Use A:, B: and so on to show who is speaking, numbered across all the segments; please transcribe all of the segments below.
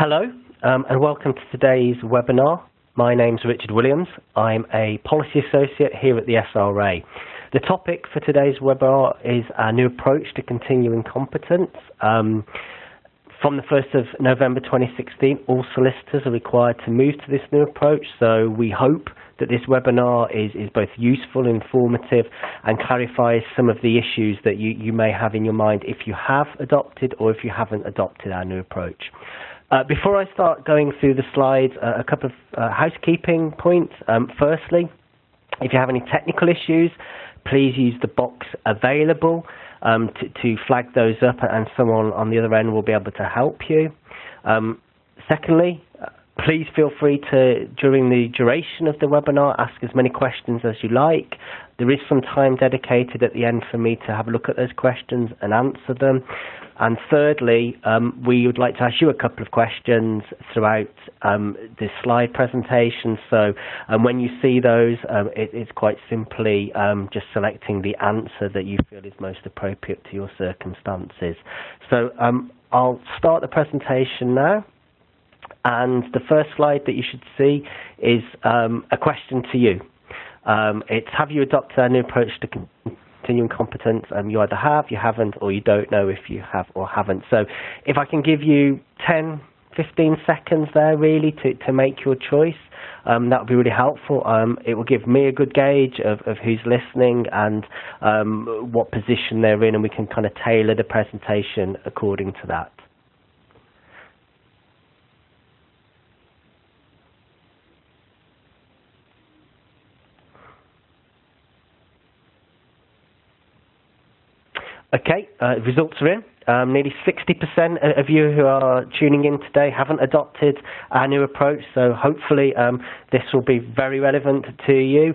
A: Hello, and welcome to today's webinar. My name's Richard Williams. I'm a Policy Associate here at the SRA. The topic for today's webinar is our new approach to continuing competence. From the 1st of November 2016, all solicitors are required to move to this new approach, so we hope that this webinar is both useful, informative, and clarifies some of the issues that you may have in your mind if you have adopted or if you haven't adopted our new approach. Before I start going through the slides, a couple of housekeeping points. Firstly, if you have any technical issues, please use the box available to flag those up, and someone on the other end will be able to help you. Secondly, please feel free to, during the duration of the webinar, ask as many questions as you like. There is some time dedicated at the end for me to have a look at those questions and answer them. And thirdly, we would like to ask you a couple of questions throughout this slide presentation. So when you see those, it's quite simply just selecting the answer that you feel is most appropriate to your circumstances. So I'll start the presentation now. And the first slide that you should see is a question to you. It's, have you adopted our new approach to continuing competence? You either have, you haven't, or you don't know if you have or haven't. So if I can give you 10, 15 seconds there really to make your choice, that would be really helpful. It will give me a good gauge of who's listening and what position they're in, and we can kind of tailor the presentation according to that. Okay, results are in. Nearly 60% of you who are tuning in today haven't adopted our new approach, so hopefully this will be very relevant to you.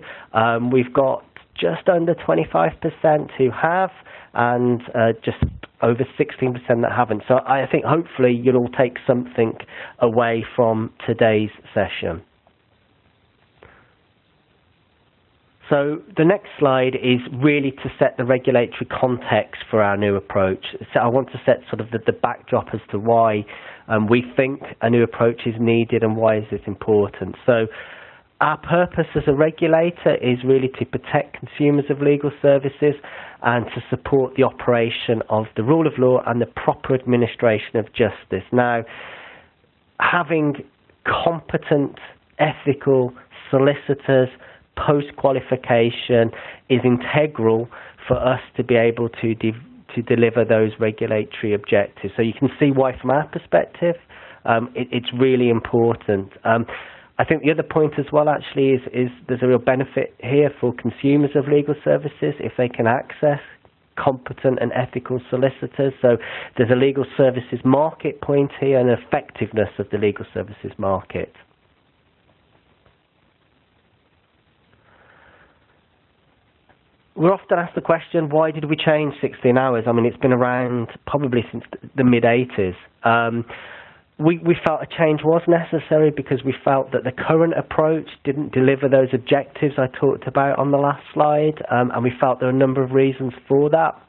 A: We've got just under 25% who have, and just over 16% that haven't. So I think hopefully you'll all take something away from today's session. So the next slide is really to set the regulatory context for our new approach. So I want to set sort of the backdrop as to why we think a new approach is needed and why is it important. So our purpose as a regulator is really to protect consumers of legal services and to support the operation of the rule of law and the proper administration of justice. Now, having competent, ethical solicitors post-qualification is integral for us to be able to deliver those regulatory objectives. So you can see why from our perspective it's really important. I think the other point as well actually is there's a real benefit here for consumers of legal services if they can access competent and ethical solicitors. So there's a legal services market point here and effectiveness of the legal services market. We're often asked the question, why did we change 16 hours? I mean, it's been around probably since the mid-80s. We felt a change was necessary because we felt that the current approach didn't deliver those objectives I talked about on the last slide, and we felt there were a number of reasons for that.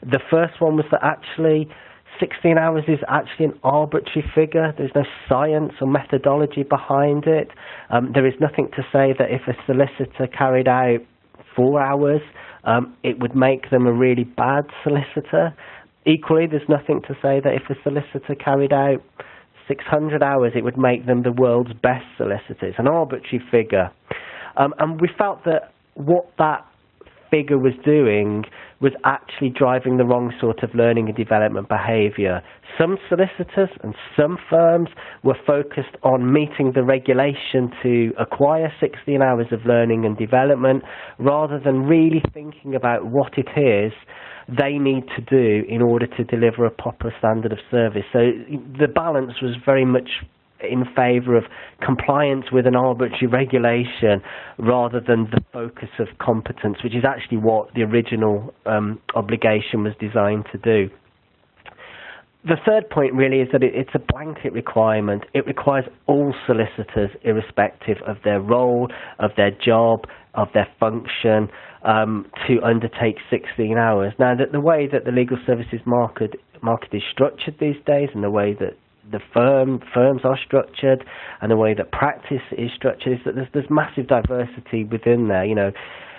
A: The first one was that actually 16 hours is actually an arbitrary figure. There's no science or methodology behind it. There is nothing to say that if a solicitor carried out 4 hours, it would make them a really bad solicitor. Equally, there's nothing to say that if a solicitor carried out 600 hours, it would make them the world's best solicitor. It's an arbitrary figure. And we felt that what that figure was doing was actually driving the wrong sort of learning and development behaviour. Some solicitors and some firms were focused on meeting the regulation to acquire 16 hours of learning and development rather than really thinking about what it is they need to do in order to deliver a proper standard of service. So the balance was very much in favour of compliance with an arbitrary regulation rather than the focus of competence, which is actually what the original obligation was designed to do. The third point really is that it's a blanket requirement. It requires all solicitors, irrespective of their role, of their job, of their function, to undertake 16 hours. Now, the way that the legal services market is structured these days and the way that the firms are structured and the way that practice is structured is that there's massive diversity within there.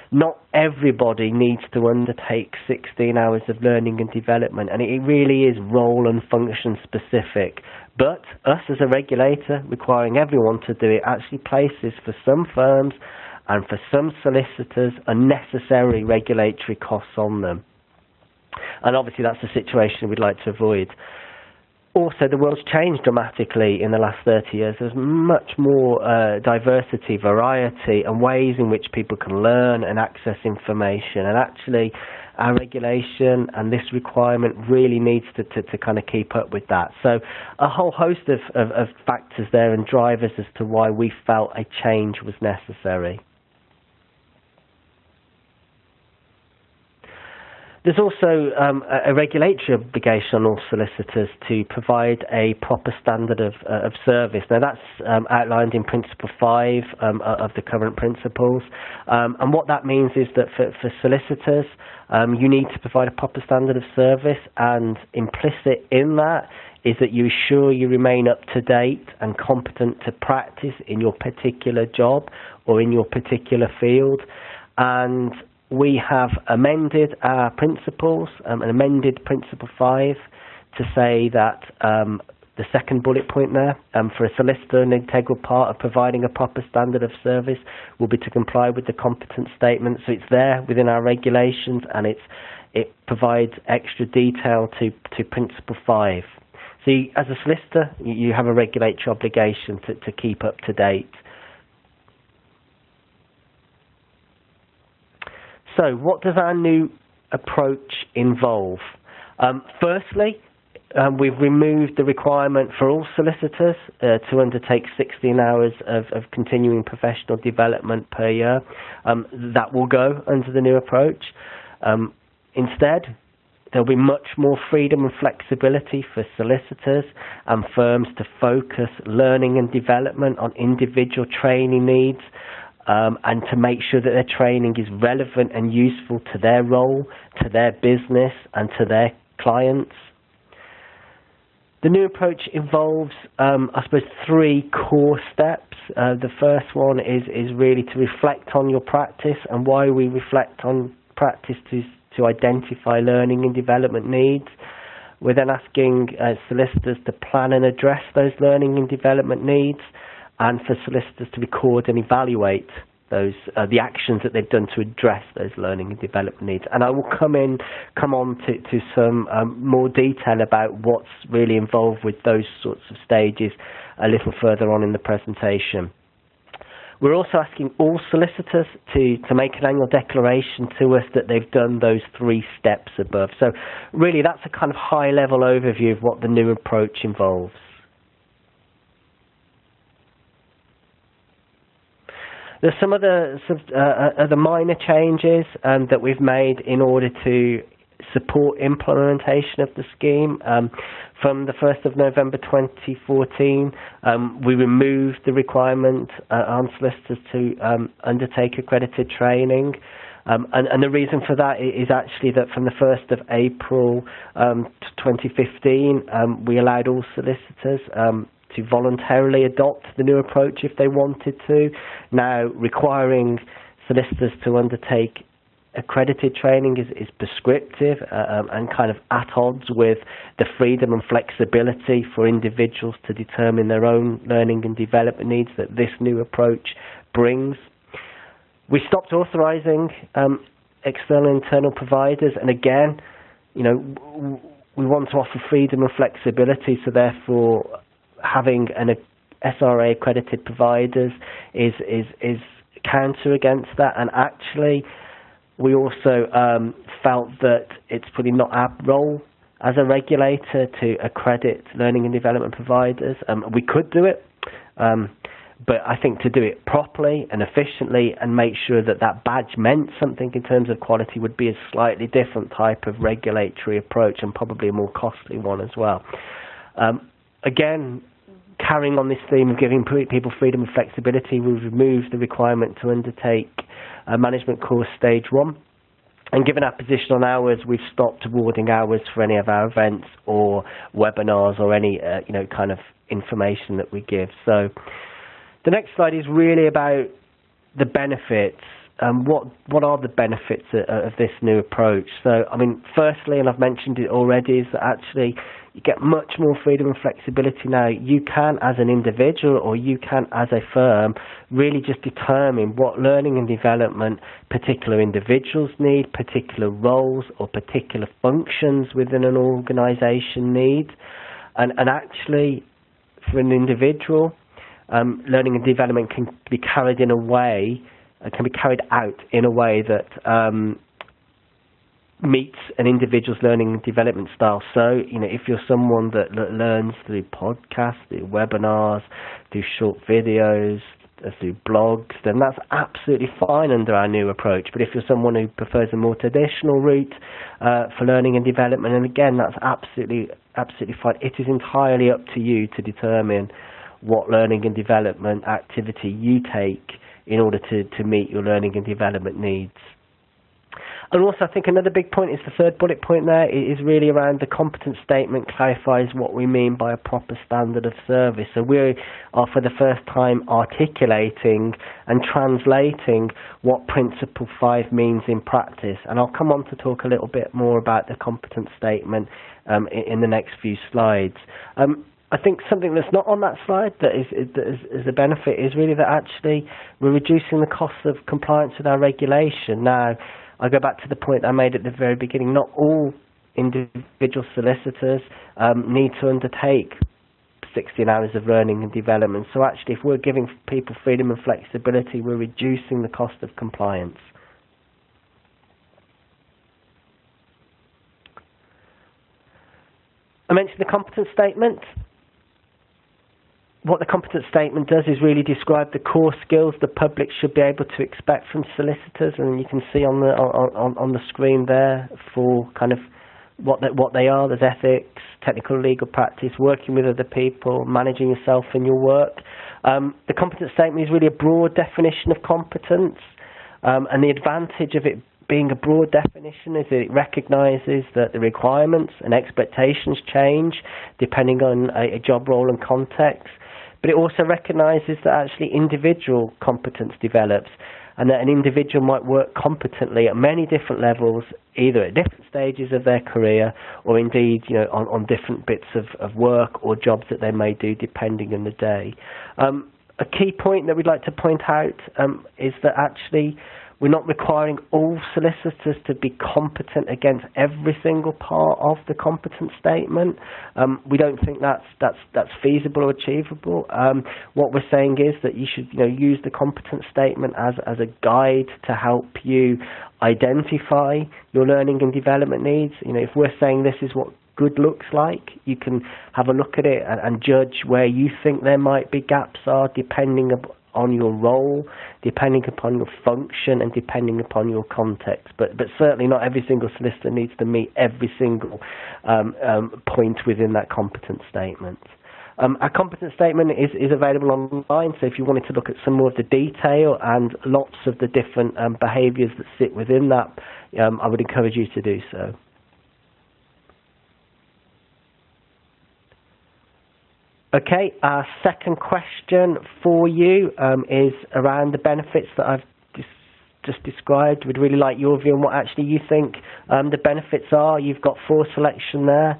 A: Not everybody needs to undertake 16 hours of learning and development, and it really is role and function specific. But us as a regulator, requiring everyone to do it, actually places for some firms and for some solicitors unnecessary regulatory costs on them. And obviously that's a situation we'd like to avoid. Also, the world's changed dramatically in the last 30 years. There's much more diversity, variety, and ways in which people can learn and access information. And actually, our regulation and this requirement really needs to kind of keep up with that. So a whole host of factors there and drivers as to why we felt a change was necessary. There's also a regulatory obligation on all solicitors to provide a proper standard of service. Now that's outlined in Principle 5 of the current principles. And what that means is that for solicitors, you need to provide a proper standard of service, and implicit in that is that you ensure you remain up to date and competent to practice in your particular job or in your particular field. And we have amended our principles, and amended Principle 5 to say that the second bullet point there, for a solicitor, an integral part of providing a proper standard of service will be to comply with the Competence Statement. So it's there within our regulations, and it provides extra detail to Principle 5. So as a solicitor, you have a regulatory obligation to keep up to date. So what does our new approach involve? Firstly, we've removed the requirement for all solicitors to undertake 16 hours of continuing professional development per year. That will go under the new approach. Instead, there'll be much more freedom and flexibility for solicitors and firms to focus learning and development on individual training needs, and to make sure that their training is relevant and useful to their role, to their business, and to their clients. The new approach involves, I suppose, 3 core steps. The first one is really to reflect on your practice, and why we reflect on practice to identify learning and development needs. We're then asking solicitors to plan and address those learning and development needs, and for solicitors to record and evaluate those the actions that they've done to address those learning and development needs. And I will come on to some more detail about what's really involved with those sorts of stages a little further on in the presentation. We're also asking all solicitors to make an annual declaration to us that they've done those 3 steps above. So really that's a kind of high-level overview of what the new approach involves. There's some other minor changes that we've made in order to support implementation of the scheme. From the 1st of November 2014, we removed the requirement on solicitors to undertake accredited training. And the reason for that is actually that from the 1st of April 2015, we allowed all solicitors to voluntarily adopt the new approach if they wanted to. Now, requiring solicitors to undertake accredited training is prescriptive and kind of at odds with the freedom and flexibility for individuals to determine their own learning and development needs that this new approach brings. We stopped authorising external and internal providers, and again, we want to offer freedom and flexibility, so therefore having an SRA accredited providers is counter against that. And actually we also felt that it's probably not our role as a regulator to accredit learning and development providers. We could do it, but I think to do it properly and efficiently and make sure that that badge meant something in terms of quality would be a slightly different type of regulatory approach, and probably a more costly one as well. Again, carrying on this theme of giving people freedom and flexibility, we've removed the requirement to undertake a management course stage 1. And given our position on hours, we've stopped awarding hours for any of our events or webinars or any kind of information that we give. So the next slide is really about the benefits. What are the benefits of this new approach? So, I mean, firstly, and I've mentioned it already, is that actually you get much more freedom and flexibility now. You can, as an individual, or you can, as a firm, really just determine what learning and development particular individuals need, particular roles or particular functions within an organisation need. And actually, for an individual, learning and development can be carried out in a way that meets an individual's learning and development style. So, if you're someone that learns through podcasts, through webinars, through short videos, through blogs, then that's absolutely fine under our new approach. But if you're someone who prefers a more traditional route for learning and development, and again, that's absolutely fine. It is entirely up to you to determine what learning and development activity you take in order to meet your learning and development needs. And also, I think another big point is the third bullet point there is really around the competence statement clarifies what we mean by a proper standard of service. So we are for the first time articulating and translating what Principle 5 means in practice. And I'll come on to talk a little bit more about the competence statement in the next few slides. I think something that's not on that slide that is a benefit is really that actually we're reducing the cost of compliance with our regulation. Now, I go back to the point I made at the very beginning. Not all individual solicitors need to undertake 16 hours of learning and development. So actually, if we're giving people freedom and flexibility, we're reducing the cost of compliance. I mentioned the competence statement. What the competence statement does is really describe the core skills the public should be able to expect from solicitors, and you can see on the screen there for kind of what they are. There's ethics, technical legal practice, working with other people, managing yourself and your work. The competence statement is really a broad definition of competence, and the advantage of it being a broad definition is that it recognises that the requirements and expectations change depending on a job role and context. But it also recognises that actually individual competence develops, and that an individual might work competently at many different levels, either at different stages of their career or indeed on different bits of work or jobs that they may do depending on the day. A key point that we'd like to point out is that actually we're not requiring all solicitors to be competent against every single part of the competence statement. We don't think that's feasible or achievable. What we're saying is that you should use the competence statement as a guide to help you identify your learning and development needs. If we're saying this is what good looks like, you can have a look at it and judge where you think there might be gaps are depending on your role, depending upon your function and depending upon your context. But certainly not every single solicitor needs to meet every single point within that competence statement. Our competence statement is available online, so if you wanted to look at some more of the detail and lots of the different behaviours that sit within that, I would encourage you to do so. Okay, our second question for you is around the benefits that I've just described. We'd really like your view on what actually you think the benefits are. You've got four selections there.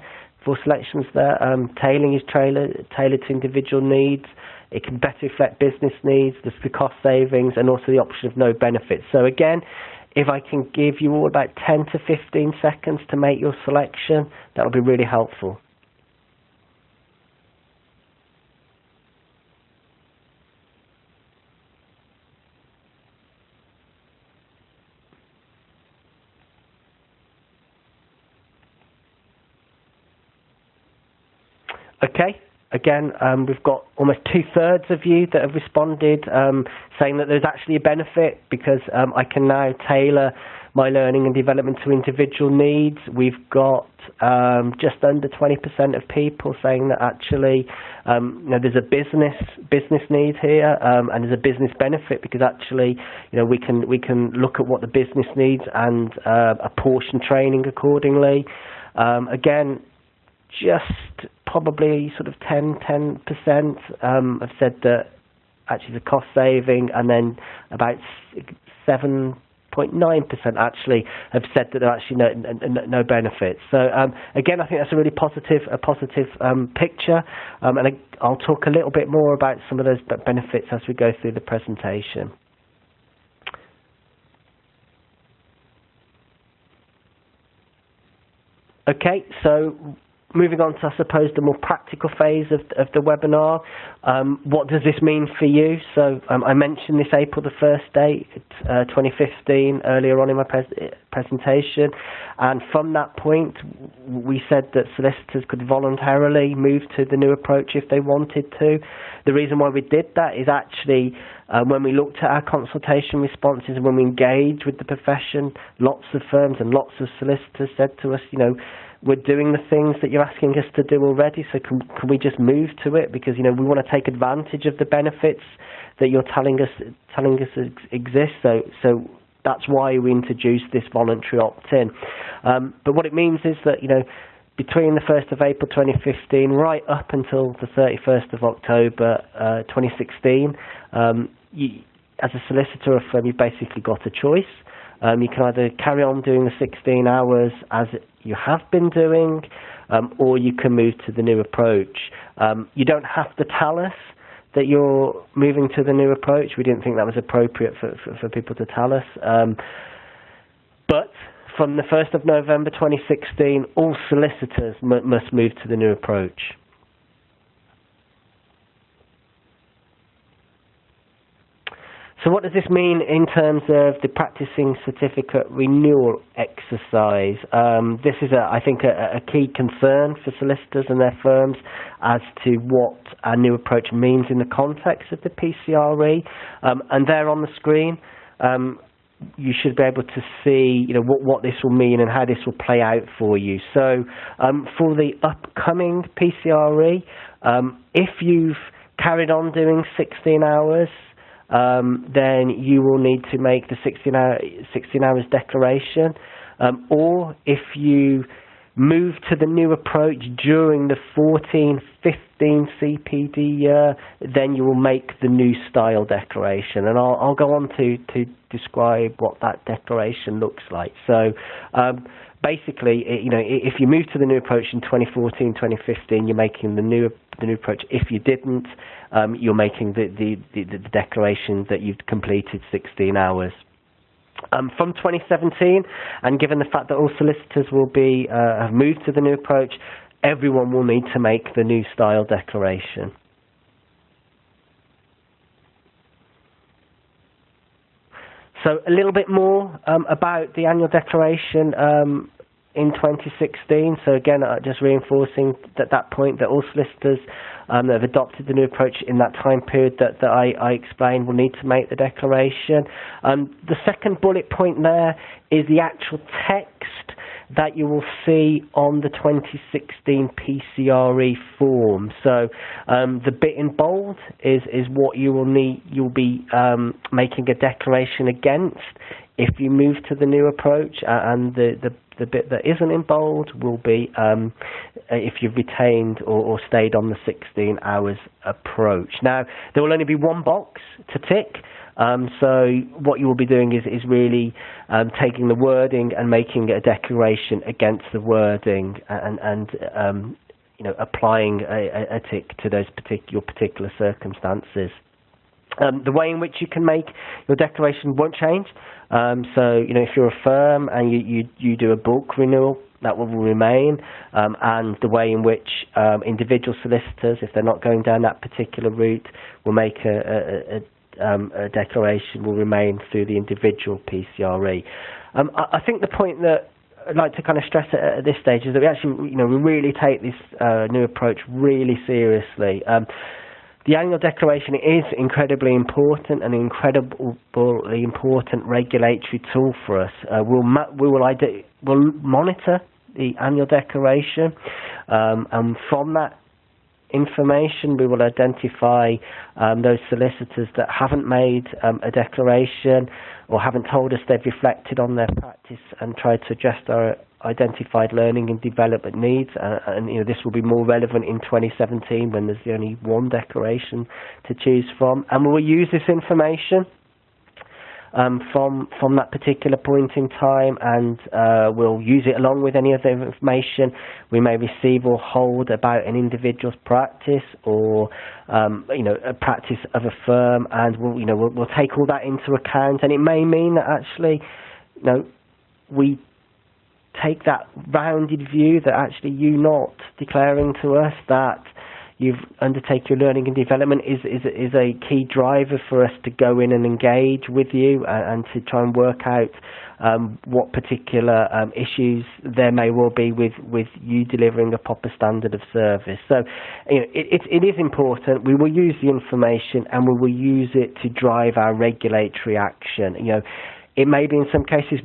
A: Tailoring is tailored to individual needs. It can better reflect business needs. There's the cost savings and also the option of no benefits. So again, if I can give you all about 10 to 15 seconds to make your selection, that will be really helpful. Okay, again, we've got almost 2/3 of you that have responded saying that there's actually a benefit because I can now tailor my learning and development to individual needs. We've got just under 20% of people saying that actually there's a business need here, and there's a business benefit, because actually we can look at what the business needs and apportion training accordingly. Again, just probably sort of 10% have said that actually the cost saving, and then about 7.9% actually have said that there are actually no benefits. So again, I think that's a really positive picture, and I'll talk a little bit more about some of those benefits as we go through the presentation. Okay, so moving on to, I suppose, the more practical phase of the webinar. What does this mean for you? So I mentioned this April the 1st date, 2015, earlier on in my presentation. And from that point, we said that solicitors could voluntarily move to the new approach if they wanted to. The reason why we did that is actually when we looked at our consultation responses and when we engaged with the profession, lots of firms and lots of solicitors said to us, we're doing the things that you're asking us to do already, so can we just move to it? Because we want to take advantage of the benefits that you're telling us exist. So that's why we introduced this voluntary opt-in. But what it means is that between the 1st of April 2015 right up until the 31st of October 2016, as a solicitor or a firm, you've basically got a choice. You can either carry on doing the 16 hours as you have been doing, or you can move to the new approach. You don't have to tell us that you're moving to the new approach. We didn't think that was appropriate for people to tell us. But from the 1st of November 2016, all solicitors must move to the new approach. So what does this mean in terms of the practicing certificate renewal exercise? This is, I think, a key concern for solicitors and their firms as to what our new approach means in the context of the PCRE. And there on the screen, you should be able to see what this will mean and how this will play out for you. So for the upcoming PCRE, if you've carried on doing 16 hours, then you will need to make the 16 hours declaration, or if you move to the new approach during the 14-15 CPD year, then you will make the new style declaration, and I'll go on to describe what that declaration looks like. So basically, if you move to the new approach in 2014-2015, you're making the new approach. If you didn't, you're making the declaration that you've completed 16 hours. From 2017, and given the fact that all solicitors will have moved to the new approach, everyone will need to make the new style declaration. So a little bit more about the annual declaration in 2016. So again, just reinforcing that point that all solicitors that have adopted the new approach in that time period that I explained will need to make the declaration. The second bullet point there is the actual text that you will see on the 2016 PCRE form. So the bit in bold is what you will need. You'll be making a declaration against if you move to the new approach, and the bit that isn't in bold will be if you've retained or stayed on the 16 hours approach. Now, there will only be one box to tick. So what you will be doing is really taking the wording and making a declaration against the wording, and applying a tick to those your particular circumstances. The way in which you can make your declaration won't change. So if you're a firm and you do a bulk renewal, that will remain, and the way in which individual solicitors, if they're not going down that particular route, will make a declaration will remain through the individual PCRE. I think the point that I'd like to kind of stress at this stage is that we actually, we really take this new approach really seriously. the annual declaration is incredibly important, an incredibly important regulatory tool for us. We'll monitor the annual declaration, and from that information we will identify those solicitors that haven't made a declaration or haven't told us they've reflected on their practice and tried to adjust our identified learning and development needs, and this will be more relevant in 2017 when there's only one declaration to choose from, and we will use this information from that particular point in time, and we'll use it along with any other information we may receive or hold about an individual's practice or a practice of a firm, and we'll take all that into account. And it may mean that actually we take that rounded view that actually you not declaring to us that you've undertaken your learning and development is a key driver for us to go in and engage with you and to try and work out what particular issues there may well be with you delivering a proper standard of service. So it is important. We will use the information and we will use it to drive our regulatory action. It may be in some cases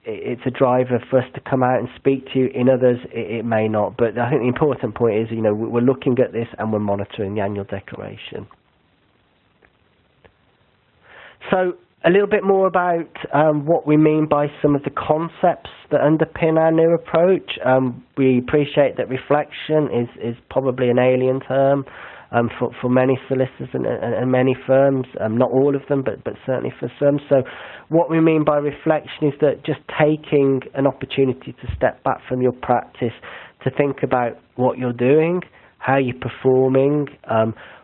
A: it's a driver for us to come out and speak to you. In others, it may not. But I think the important point is, we're looking at this and we're monitoring the annual declaration. So a little bit more about what we mean by some of the concepts that underpin our new approach. We appreciate that reflection is probably an alien term for many solicitors and many firms, not all of them, but certainly for some. So what we mean by reflection is that just taking an opportunity to step back from your practice to think about what you're doing, how you're performing,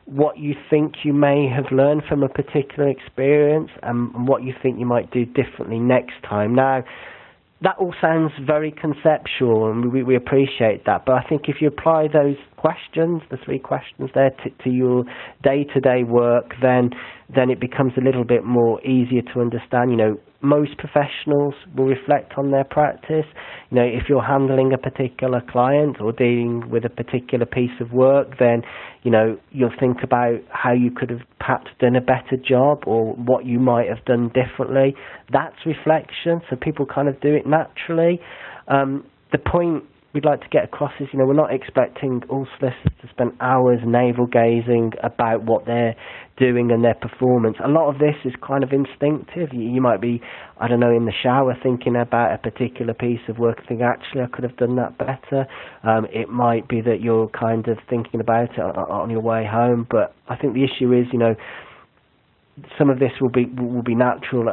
A: what you think you may have learned from a particular experience, and what you think you might do differently next time. Now, that all sounds very conceptual, and we appreciate that. But I think if you apply those questions, the 3 questions there, to your day-to-day work, then it becomes a little bit more easier to understand. Most professionals will reflect on their practice. If you're handling a particular client or dealing with a particular piece of work, then you'll think about how you could have perhaps done a better job or what you might have done differently. That's reflection, so people kind of do it naturally. The point we'd like to get across is, we're not expecting all solicitors to spend hours navel-gazing about what they're doing and their performance. A lot of this is kind of instinctive. You might be, in the shower thinking about a particular piece of work and think, actually, I could have done that better. It might be that you're kind of thinking about it on your way home, but I think the issue is, some of this will be natural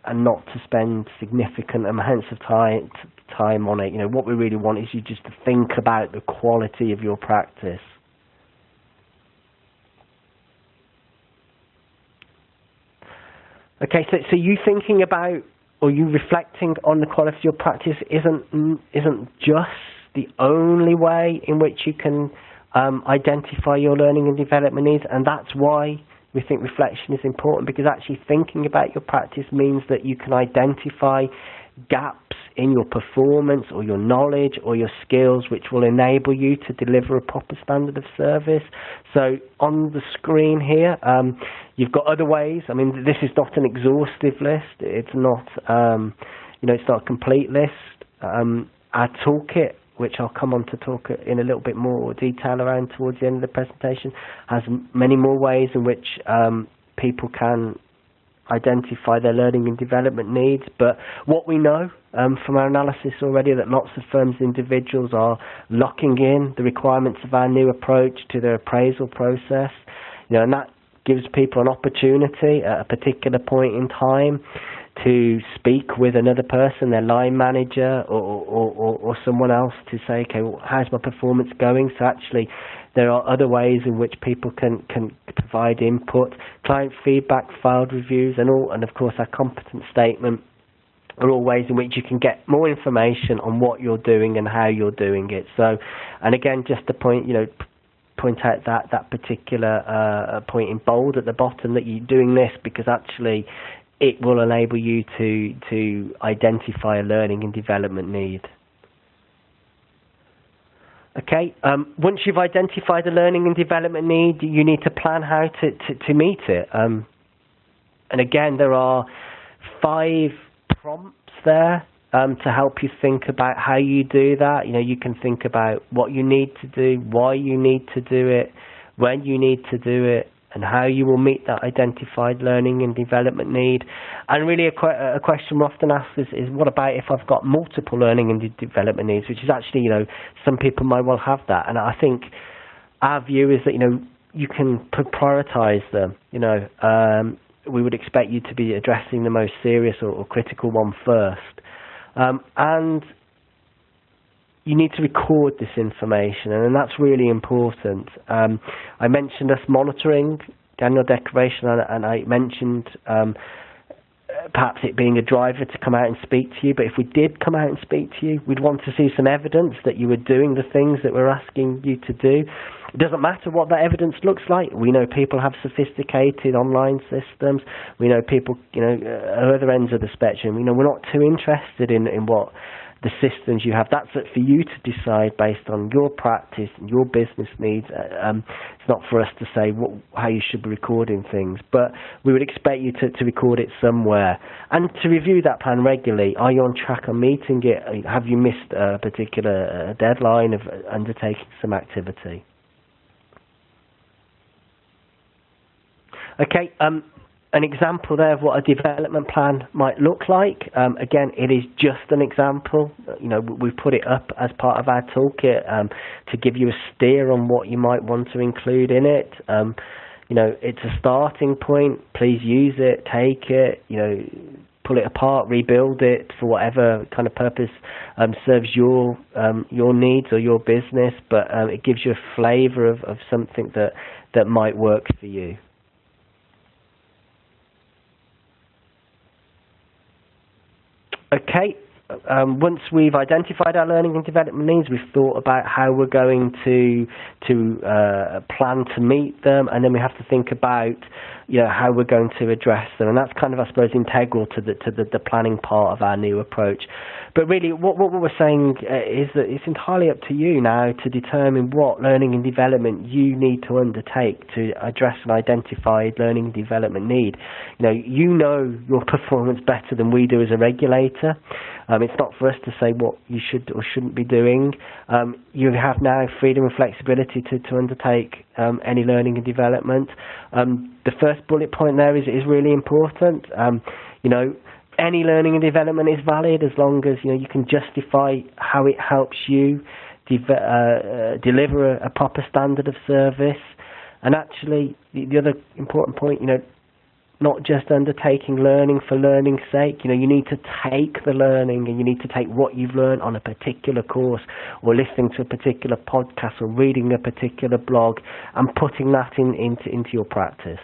A: and not to spend significant amounts of time on it. What we really want is you just to think about the quality of your practice. Okay, so you thinking about or you reflecting on the quality of your practice isn't just the only way in which you can identify your learning and development needs, and that's why we think reflection is important, because actually thinking about your practice means that you can identify gaps in your performance or your knowledge or your skills which will enable you to deliver a proper standard of service. So on the screen here, you've got other ways. This is not an exhaustive list. It's not, it's not a complete list. Our toolkit, which I'll come on to talk in a little bit more detail around towards the end of the presentation, has many more ways in which people can identify their learning and development needs. But what we know from our analysis already, that lots of firms and individuals are locking in the requirements of our new approach to their appraisal process, and that gives people an opportunity at a particular point in time to speak with another person, their line manager or someone else, to say, okay, well, how's my performance going? So actually there are other ways in which people can provide input. Client feedback, filed reviews, and of course our competence statement are all ways in which you can get more information on what you're doing and how you're doing it. So, and again, just to point out that particular point in bold at the bottom, that you're doing this because actually it will enable you to identify a learning and development need. Okay, once you've identified the learning and development need, you need to plan how to meet it. And again, there are 5 prompts there to help you think about how you do that. You know, you can think about what you need to do, why you need to do it, when you need to do it, and how you will meet that identified learning and development need. And really a question we're often asked is what about if I've got multiple learning and development needs, which is actually, you know, some people might well have that. And I think our view is that, you know, you can prioritise them. You know, we would expect you to be addressing the most serious or critical one first. And you need to record this information, and that's really important. I mentioned us monitoring the annual declaration, and I mentioned perhaps it being a driver to come out and speak to you. But if we did come out and speak to you, we'd want to see some evidence that you were doing the things that we're asking you to do. It doesn't matter what that evidence looks like. We know people have sophisticated online systems. We know people, you know, at other ends of the spectrum. You know, we're not too interested in what the systems you have. That's for you to decide based on your practice and your business needs. It's not for us to say how you should be recording things, but we would expect you to record it somewhere and to review that plan regularly. Are you on track on meeting it? Have you missed a particular deadline of undertaking some activity? Okay, an example there of what a development plan might look like. Again, it is just an example. You know, we've put it up as part of our toolkit to give you a steer on what you might want to include in it. You know, it's a starting point. Please use it, take it, you know, pull it apart, rebuild it for whatever kind of purpose serves your needs or your business, but it gives you a flavour of something that might work for you. Okay, once we've identified our learning and development needs, we've thought about how we're going to plan to meet them, and then we have to think about, you know, how we're going to address them, and that's kind of, I suppose, integral to the planning part of our new approach. But really, what we're saying is that it's entirely up to you now to determine what learning and development you need to undertake to address an identified learning and development need. You know your performance better than we do as a regulator. It's not for us to say what you should or shouldn't be doing. You have now freedom and flexibility to undertake any learning and development. The first bullet point there is really important. Any learning and development is valid as long as you can justify how it helps you deliver a proper standard of service. And actually, the other important point, not just undertaking learning for learning's sake. You need to take the learning, and you need to take what you've learned on a particular course, or listening to a particular podcast, or reading a particular blog, and putting that into your practice.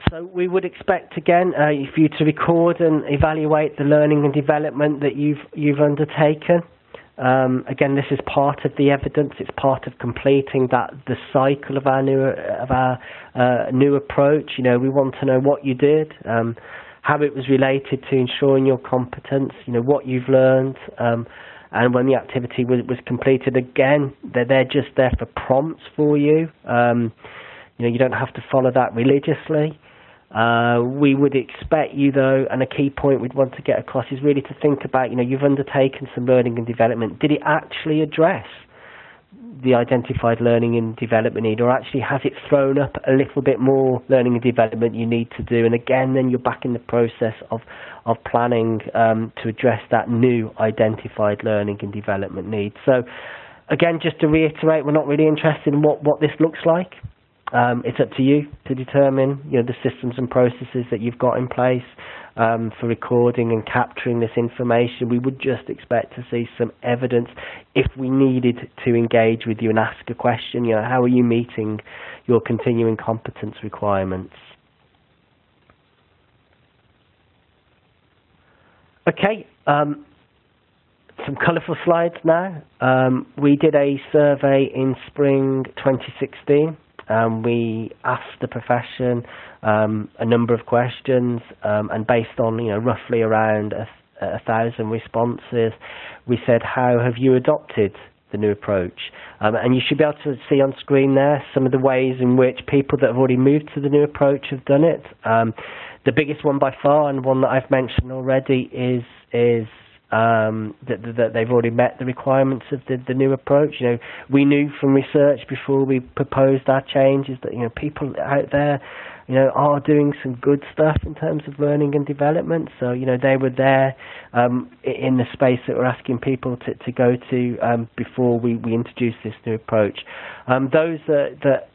A: So we would expect, again, for you to record and evaluate the learning and development that you've undertaken. Again, this is part of the evidence. It's part of completing the cycle of our new approach. We want to know what you did, how it was related to ensuring your competence. What you've learned, and when the activity was completed. Again, they're just there for prompts for you. You don't have to follow that religiously. We would expect you, though, and a key point we'd want to get across is really to think about, you've undertaken some learning and development. Did it actually address the identified learning and development need, or actually has it thrown up a little bit more learning and development you need to do? And again, then you're back in the process of planning to address that new identified learning and development need. So, again, just to reiterate, we're not really interested in what this looks like. It's up to you to determine, the systems and processes that you've got in place for recording and capturing this information. We would just expect to see some evidence if we needed to engage with you and ask a question. How are you meeting your continuing competence requirements? Okay, some colourful slides now. We did a survey in spring 2016. we asked the profession a number of questions, and based on roughly around 1,000 responses, we said, how have you adopted the new approach? And you should be able to see on screen there some of the ways in which people that have already moved to the new approach have done it. The biggest one by far, and one that I've mentioned already, is that they've already met the requirements of the new approach. We knew from research before we proposed our changes that people out there are doing some good stuff in terms of learning and development. So they were there in the space that we're asking people to go to before we introduced this new approach. Those that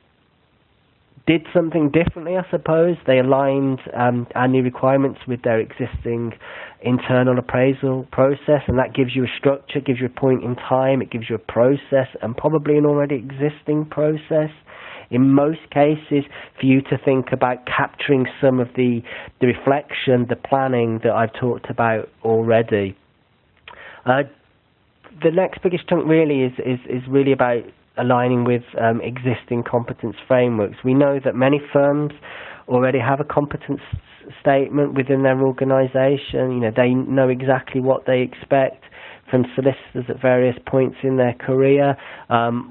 A: did something differently, I suppose, they aligned our new requirements with their existing internal appraisal process, and that gives you a structure, gives you a point in time, it gives you a process, and probably an already existing process in most cases for you to think about capturing some of the reflection, the planning that I've talked about already. The next biggest chunk really is really about aligning with existing competence frameworks. We know that many firms already have a competence statement within their organisation. They know exactly what they expect from solicitors at various points in their career.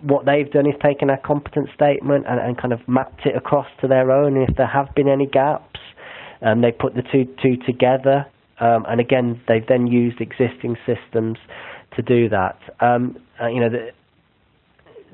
A: What they've done is taken our competence statement and kind of mapped it across to their own. And if there have been any gaps, they put the two together. And again, they've then used existing systems to do that.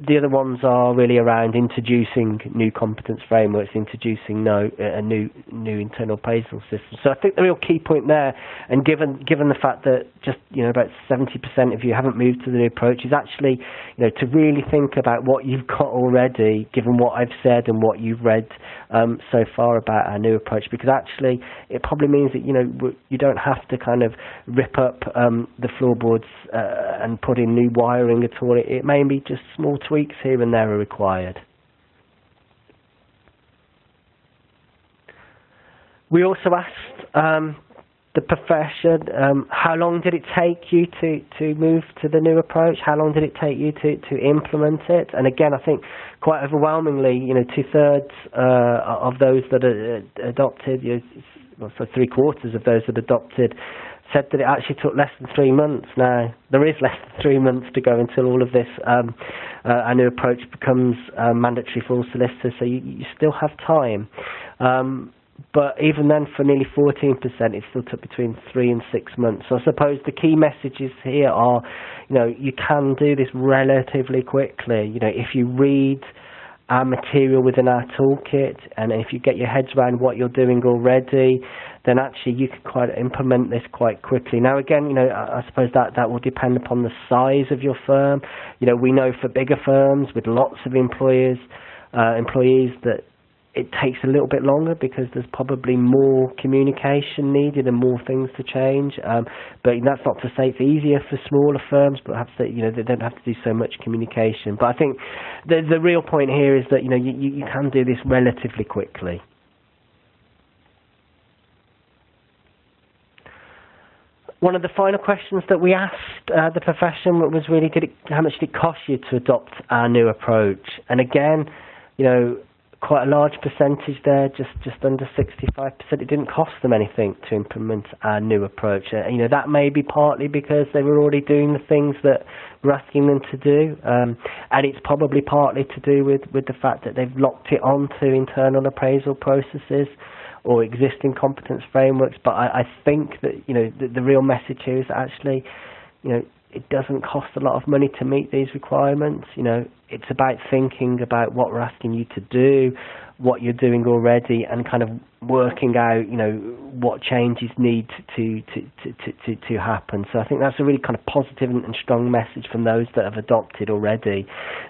A: The other ones are really around introducing new competence frameworks, introducing a new internal appraisal system. So I think the real key point there, and given the fact that just about 70% of you haven't moved to the new approach, is actually to really think about what you've got already, given what I've said and what you've read so far about our new approach, because actually it probably means that you don't have to kind of rip up the floorboards and put in new wiring at all. It may be just small tweaks here and there are required. We also asked the profession, how long did it take you to move to the new approach? How long did it take you to implement it? And again, I think quite overwhelmingly, 2/3 of those that adopted, so 3/4 of those that adopted, said that it actually took less than 3 months. Now, there is less than 3 months to go until all of this, our new approach becomes mandatory for all solicitors, so you still have time. But even then, for nearly 14%, it still took between 3 and 6 months. So I suppose the key messages here are, you can do this relatively quickly. If you read our material within our toolkit, and if you get your heads around what you're doing already, then actually you can quite implement this quite quickly. Now again, I suppose that will depend upon the size of your firm. We know for bigger firms with lots of employees that it takes a little bit longer because there's probably more communication needed and more things to change. But that's not to say it's easier for smaller firms, but perhaps that they don't have to do so much communication. But I think the real point here is that you can do this relatively quickly. One of the final questions that we asked the profession was really, how much did it cost you to adopt our new approach? And again, quite a large percentage there, just under 65%. It didn't cost them anything to implement our new approach. That may be partly because they were already doing the things that we're asking them to do, and it's probably partly to do with the fact that they've locked it onto internal appraisal processes or existing competence frameworks. But I think that the real message here is that actually it doesn't cost a lot of money to meet these requirements. It's about thinking about what we're asking you to do, what you're doing already, and kind of working out what changes need to happen. So I think that's a really kind of positive and strong message from those that have adopted already,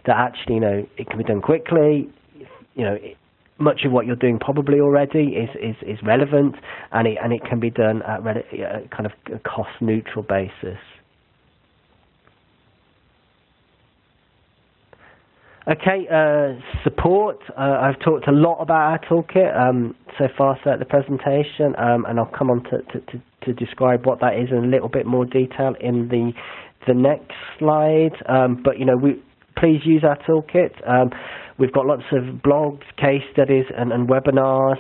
A: that actually it can be done quickly. Much of what you're doing probably already is relevant, and it can be done at kind of a cost neutral basis. Okay, support. I've talked a lot about our toolkit so far throughout the presentation, and I'll come on to describe what that is in a little bit more detail in the next slide. But please use our toolkit. We've got lots of blogs, case studies and webinars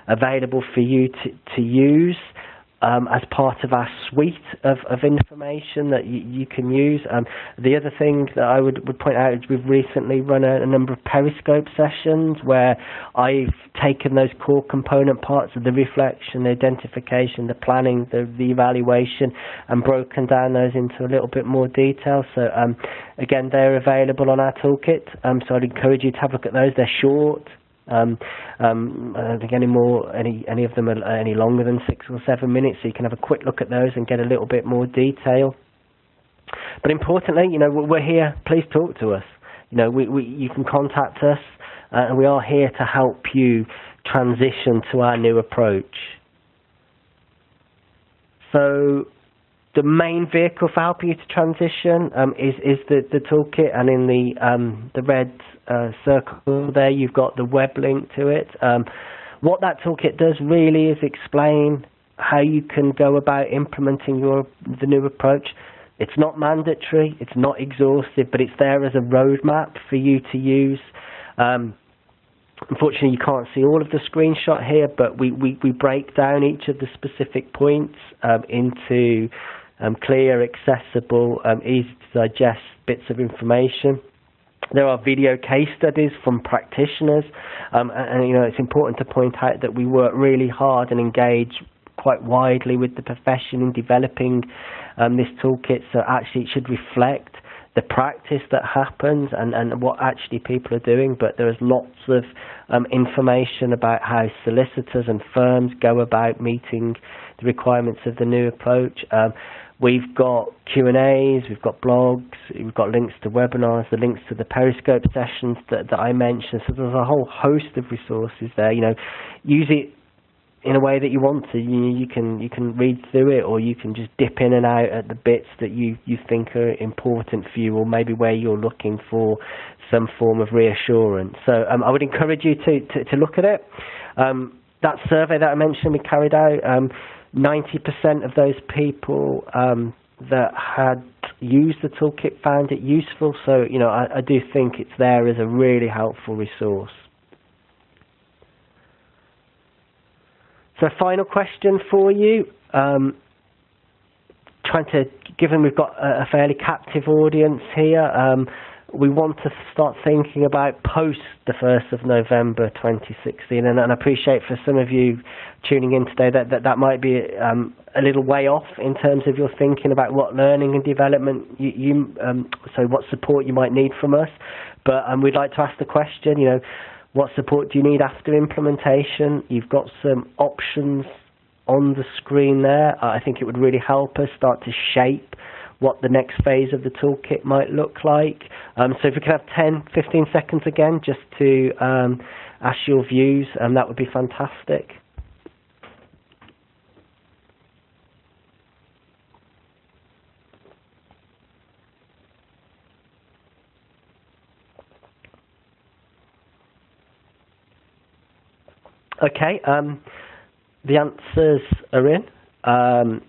A: available for you to use as part of our suite of information that you can use. The other thing that I would point out is we've recently run a number of Periscope sessions where I've taken those core component parts of the reflection, the identification, the planning, the evaluation, and broken down those into a little bit more detail. So again, they're available on our toolkit, so I'd encourage you to have a look at those. They're short. I don't think any of them are any longer than 6 or 7 minutes, so you can have a quick look at those and get a little bit more detail. But importantly, we're here. Please talk to us. You can contact us, and we are here to help you transition to our new approach. So the main vehicle for helping you to transition is the toolkit, and in the red circle there you've got the web link to it. What that toolkit does really is explain how you can go about implementing the new approach. It's not mandatory, it's not exhaustive, but it's there as a roadmap for you to use. Unfortunately, you can't see all of the screenshot here, but we break down each of the specific points into clear, accessible, easy to digest bits of information. There are video case studies from practitioners, and it's important to point out that we work really hard and engage quite widely with the profession in developing this toolkit, so actually it should reflect the practice that happens and what actually people are doing. But there is lots of information about how solicitors and firms go about meeting the requirements of the new approach. We've got Q&As, we've got blogs, we've got links to webinars, the links to the Periscope sessions that I mentioned. So there's a whole host of resources there. Use it in a way that you want to. You can read through it, or you can just dip in and out at the bits that you think are important for you, or maybe where you're looking for some form of reassurance. So I would encourage you to look at it. That survey that I mentioned we carried out, 90% of those people that had used the toolkit found it useful. So I do think it's there as a really helpful resource. So final question for you, given we've got a fairly captive audience here, we want to start thinking about post the 1st of November 2016, and I appreciate for some of you tuning in today that might be a little way off in terms of your thinking about what learning and development so what support you might need from us. But we'd like to ask the question, what support do you need after implementation? You've got some options on the screen there. I think it would really help us start to shape what the next phase of the toolkit might look like. So if we could have 10-15 seconds again just to ask your views, that would be fantastic. Okay, the answers are in.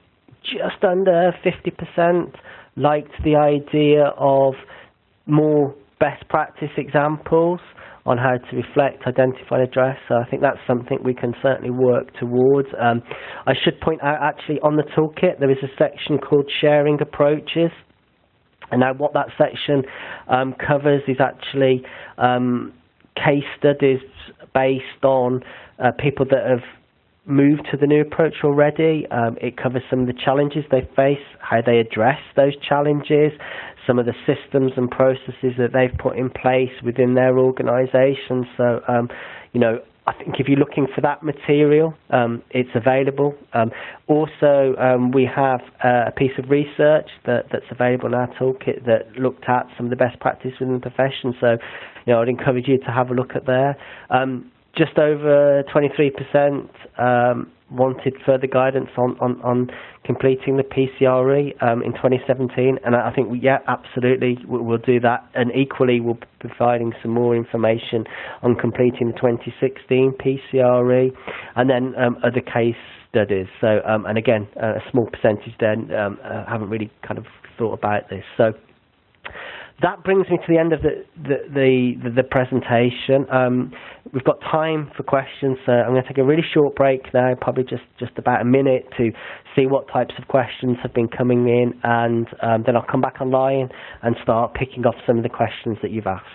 A: Just under 50% liked the idea of more best practice examples on how to reflect, identify, and address. So I think that's something we can certainly work towards. I should point out, actually, on the toolkit, there is a section called Sharing Approaches. And now what that section covers is actually case studies based on people that have moved to the new approach already. It covers some of the challenges they face, how they address those challenges, some of the systems and processes that they've put in place within their organisation. So, I think if you're looking for that material, it's available. Also, we have a piece of research that's available in our toolkit that looked at some of the best practice within the profession. So, I'd encourage you to have a look at there. Just over 23% wanted further guidance on completing the PCRE in 2017, and I think, absolutely, we'll do that. And equally, we'll be providing some more information on completing the 2016 PCRE, and then other case studies. So, and again, a small percentage then haven't really kind of thought about this. So, That brings me to the end of the presentation. We've got time for questions, so I'm going to take a really short break now, probably just about a minute, to see what types of questions have been coming in, and then I'll come back online and start picking off some of the questions that you've asked.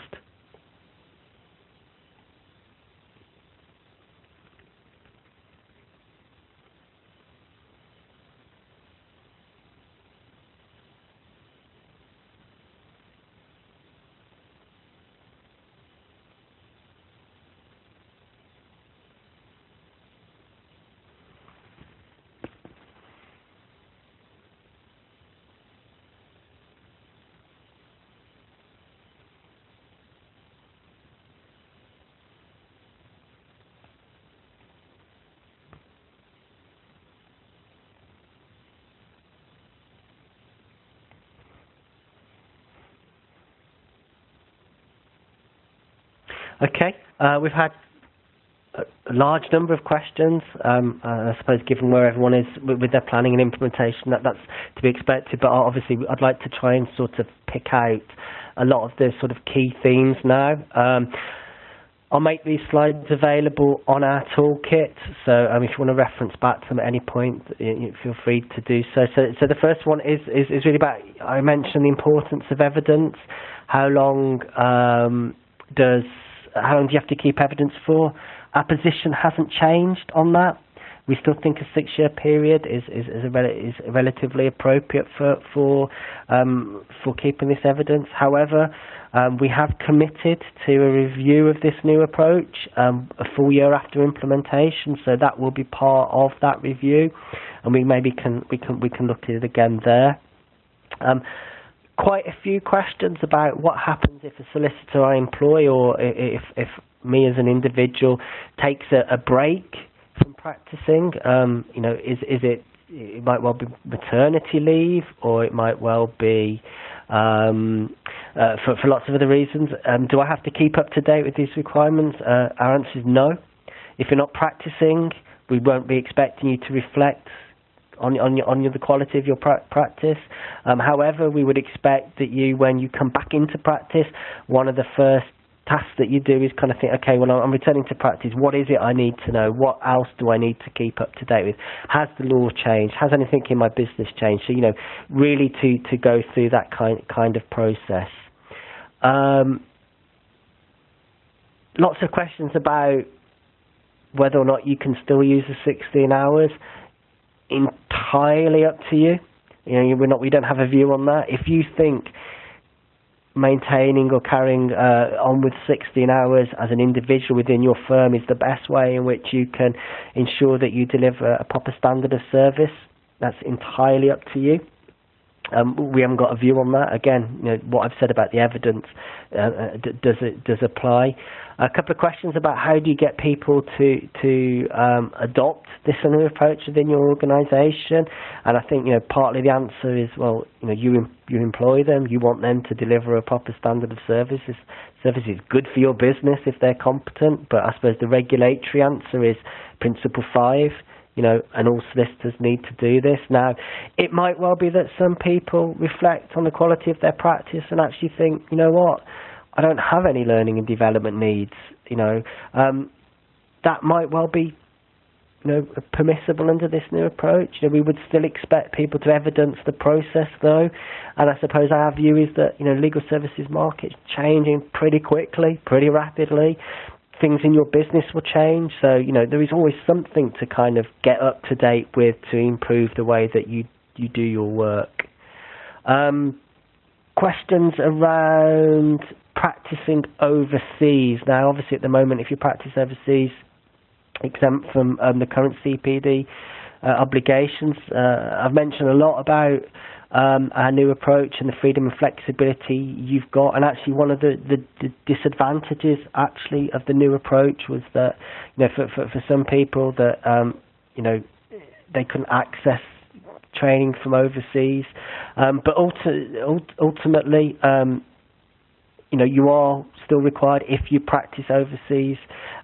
A: Okay, we've had a large number of questions. I suppose given where everyone is with their planning and implementation, that's to be expected, but obviously I'd like to try and sort of pick out a lot of the sort of key themes now. I'll make these slides available on our toolkit, so if you want to reference back to them at any point, feel free to do so. So the first one is really about, I mentioned the importance of evidence. How long do you have to keep evidence for? Our position hasn't changed on that. We still think a 6-year period is relatively appropriate for keeping this evidence. However, we have committed to a review of this new approach a full year after implementation, so that will be part of that review, and we can look at it again there. Quite a few questions about what happens if a solicitor I employ, or if me as an individual takes a break from practicing. It might well be maternity leave, or it might well be for lots of other reasons. Do I have to keep up to date with these requirements? Our answer is no. If you're not practicing, we won't be expecting you to reflect on the quality of your practice. However, we would expect that when you come back into practice, one of the first tasks that you do is kind of think, okay, well, I'm returning to practice. What is it I need to know? What else do I need to keep up to date with? Has the law changed? Has anything in my business changed? So, really to go through that kind of process. Lots of questions about whether or not you can still use the 16 hours. Entirely up to you. We don't have a view on that. If you think maintaining or carrying on with 16 hours as an individual within your firm is the best way in which you can ensure that you deliver a proper standard of service, that's entirely up to you. We haven't got a view on that. Again, what I've said about the evidence does apply. A couple of questions about how do you get people to adopt this new approach within your organisation, and I think partly the answer is, well, you employ them, you want them to deliver a proper standard of service. Service is good for your business if they're competent, but I suppose the regulatory answer is Principle 5. And all solicitors need to do this. Now, it might well be that some people reflect on the quality of their practice and actually think, you know what, I don't have any learning and development needs. That might well be, permissible under this new approach. We would still expect people to evidence the process, though. And I suppose our view is that, legal services market's changing pretty quickly, pretty rapidly. Things in your business will change, so there is always something to kind of get up to date with to improve the way that you do your work. Questions around practicing overseas. Now, obviously, at the moment, if you practice overseas, exempt from the current CPD obligations. I've mentioned a lot about our new approach and the freedom and flexibility you've got, and actually one of the disadvantages actually of the new approach was that for some people that they couldn't access training from overseas, but ultimately you are still required if you practice overseas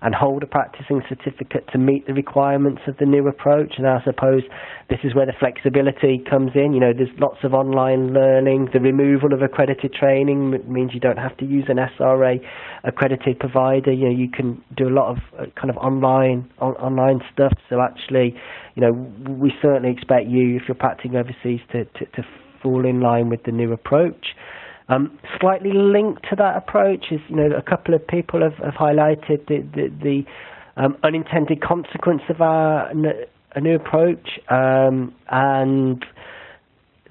A: and hold a practicing certificate to meet the requirements of the new approach. And I suppose this is where the flexibility comes in. There's lots of online learning. The removal of accredited training means you don't have to use an SRA accredited provider. You can do a lot of kind of online stuff. So actually, we certainly expect you, if you're practicing overseas, to fall in line with the new approach. Slightly linked to that approach is, a couple of people have highlighted the unintended consequence of a new approach, and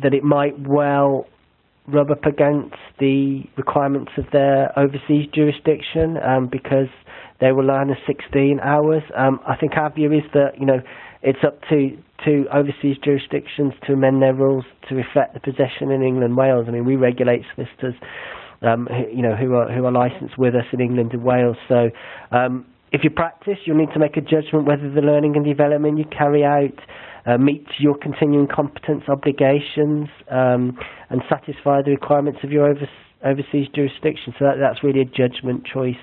A: that it might well rub up against the requirements of their overseas jurisdiction, because they will learn 16 hours. I think our view is that, it's up to overseas jurisdictions to amend their rules to reflect the possession in England and Wales. I mean, we regulate solicitors, who are licensed with us in England and Wales. So, if you practice, you'll need to make a judgment whether the learning and development you carry out meets your continuing competence obligations, and satisfy the requirements of your overseas jurisdiction. So that's really a judgment choice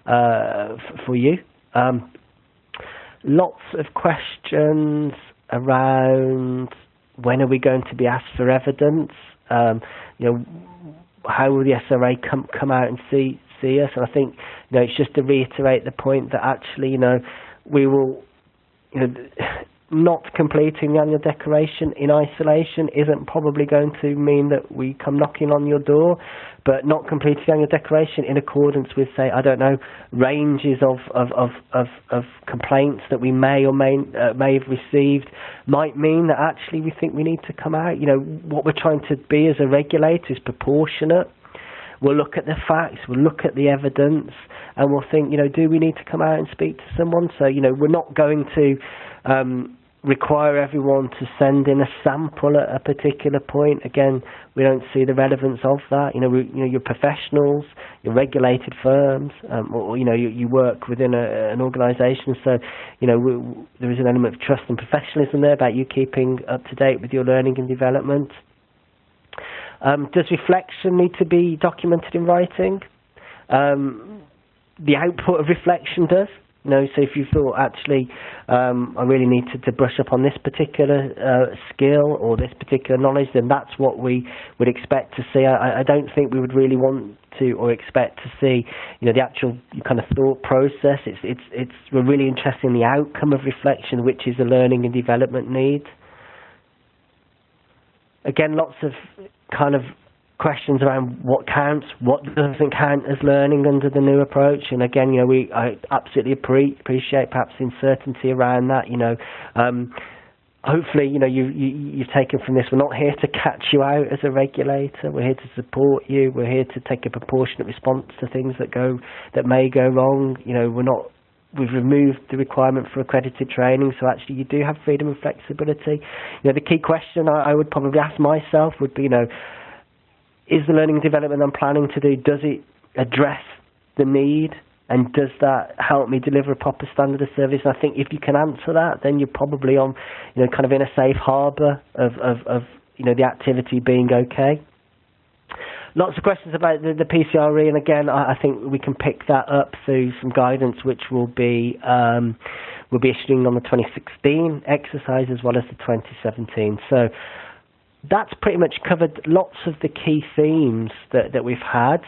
A: for you. Lots of questions around when are we going to be asked for evidence? How will the SRA come out and see us? And I think, it's just to reiterate the point that actually, we will, not completing the annual declaration in isolation isn't probably going to mean that we come knocking on your door, but not completing the annual declaration in accordance with, say, I don't know, ranges of complaints that we may or may have received might mean that actually we think we need to come out. What we're trying to be as a regulator is proportionate. We'll look at the facts, we'll look at the evidence, and we'll think, do we need to come out and speak to someone? So, we're not going to require everyone to send in a sample at a particular point. Again, we don't see the relevance of that. You're professionals, you're regulated firms, or you work within an organisation. So, there is an element of trust and professionalism there about you keeping up to date with your learning and development. Does reflection need to be documented in writing? The output of reflection does. So if you thought, actually, I really need to brush up on this particular skill or this particular knowledge, then that's what we would expect to see. I don't think we would really want to or expect to see, the actual kind of thought process. We're really interested in the outcome of reflection, which is a learning and development need. Again, lots of kind of questions around what counts, what doesn't count as learning under the new approach. And again, I absolutely appreciate perhaps uncertainty around that. Hopefully, you've taken from this, we're not here to catch you out as a regulator. We're here to support you. We're here to take a proportionate response to things that may go wrong. We've removed the requirement for accredited training, so actually you do have freedom and flexibility. The key question I would probably ask myself would be, is the learning and development I'm planning to do, does it address the need, and does that help me deliver a proper standard of service? And I think if you can answer that, then you're probably on, kind of in a safe harbour of the activity being okay. Lots of questions about the PCRE, and again, I think we can pick that up through some guidance which we'll be issuing on the 2016 exercise as well as the 2017. So that's pretty much covered lots of the key themes that we've had.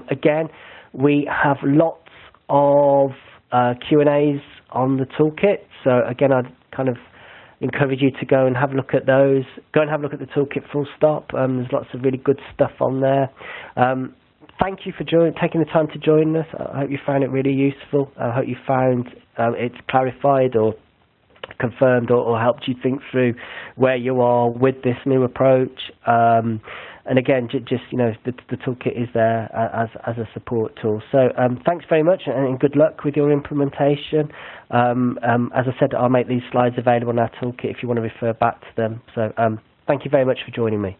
A: Again, we have lots of Q&As on the toolkit. So again, I'd kind of encourage you to go and have a look at those. Go and have a look at the toolkit full stop. There's lots of really good stuff on there. Thank you for taking the time to join us. I hope you found it really useful. I hope you found it's clarified or confirmed or helped you think through where you are with this new approach. And again, just the toolkit is there as a support tool. So thanks very much, and good luck with your implementation. As I said, I'll make these slides available on our toolkit if you want to refer back to them. So thank you very much for joining me.